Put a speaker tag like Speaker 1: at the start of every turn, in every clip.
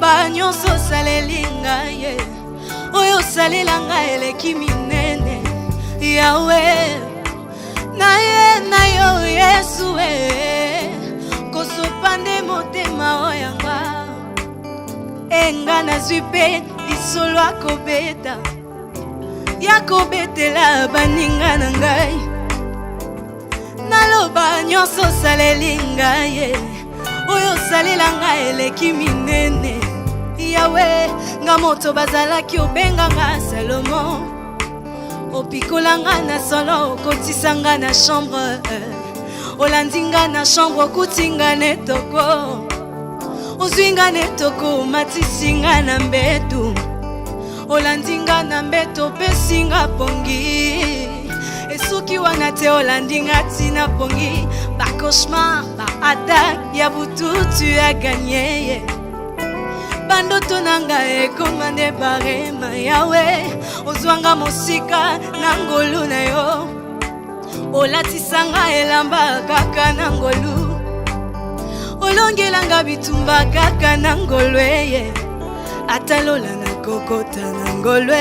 Speaker 1: Naloba nyonso salelinga ye oyo salelanga eleki minene Yahweh na yo Yesu kosopande motema oyanga enga nazwi mpe lisolo akobeta yakobetela baninga na ngai Naloba nyonso salelinga ye oyo salelanga eleki minene Yahweh nga moto bazalaki obenganga Salomo opikolanga na solo okotisanga na chambre olandinga na chambre okutinga netoko ozwinga netoko matisinga na mbetu olandinga na mbetu opesinga pongi esuki wana te olandinga tina pongi ba cauchemar ba attaque ya butu tu as gagné bandoto nanga ekomande barema Yahweh ozwanga mosika na ngolu na yo olatisanga elamba kaka na ngolu olongelanga bitumba kaka na ngolu atalola na kokota na ngolu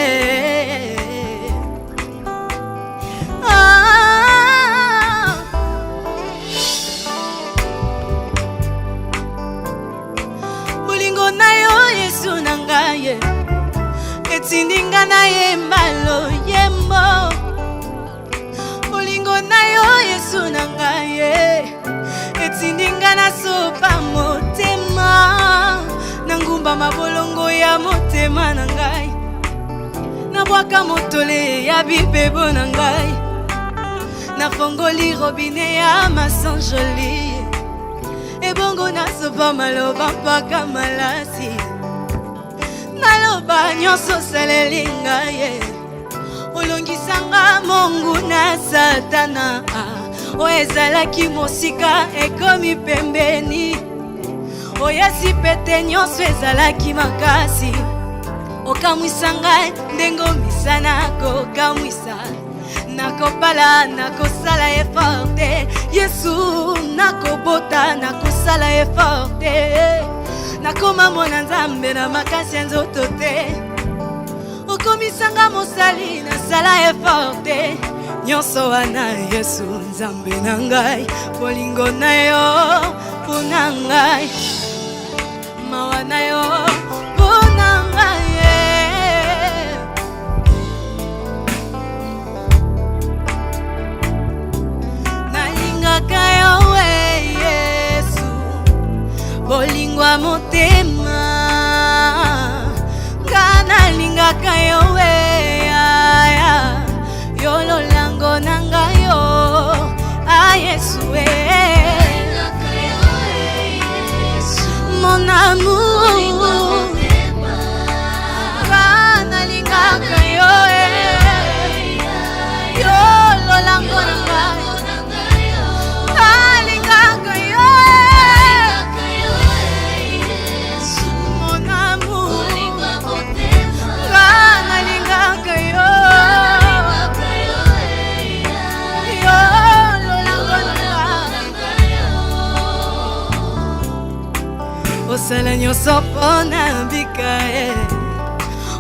Speaker 1: bolingo na yo Yesu na ngai etindinga na ye mbalo yembo bolingo na yo Yesu na ngai etindinga na sopa motema na ngumba mabolongo ya motema na ngai na bwaka motole ya bibebo na ngai na fongoli robine ya masanjoli ebongo na sopa maloba mpaka malasi Naloba nyonso salelinga ye olongisanga mongu na satana oyo ezalaki mosika ekomi pembeni oyasi pete nyonso ezalaki makasi okamwisa ngai ndenge omisana kokamwisa nakopala nakosala effort te Yesu nakobota nakosala effort te nakoma mwana nzambe na makasi ya nzoto te okomisanga mosali nasala effort te nyonso wana Yesu nzambe na ngai bolingo na yo mpona ngai mawa na yo mpona ngai nalingaka yo Yesu bolingwa motema nga nalingaka yo yo lolango na ngai yo Yesu mon amour nga nalingaka yo yo lolango na ngai osala nyonso mpona mbika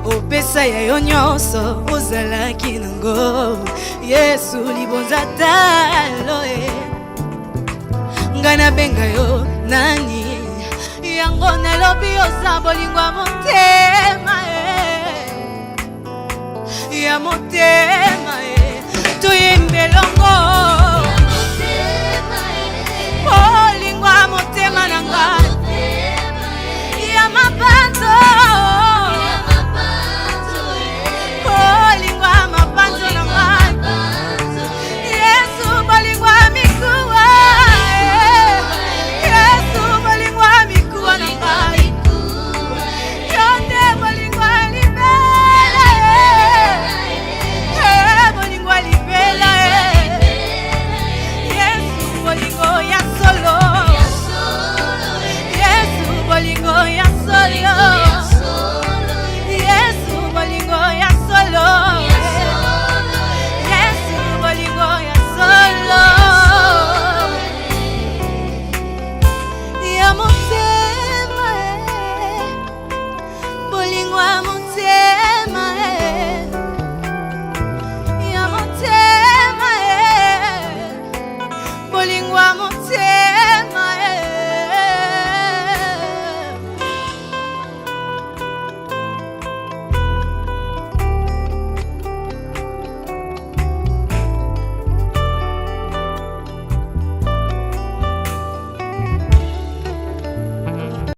Speaker 1: opesa ya yo nyonso ozalaki nango Yesu libonza talo nga nabenga yo nani yango nalobi oza bolingwa motema ya motema toyemi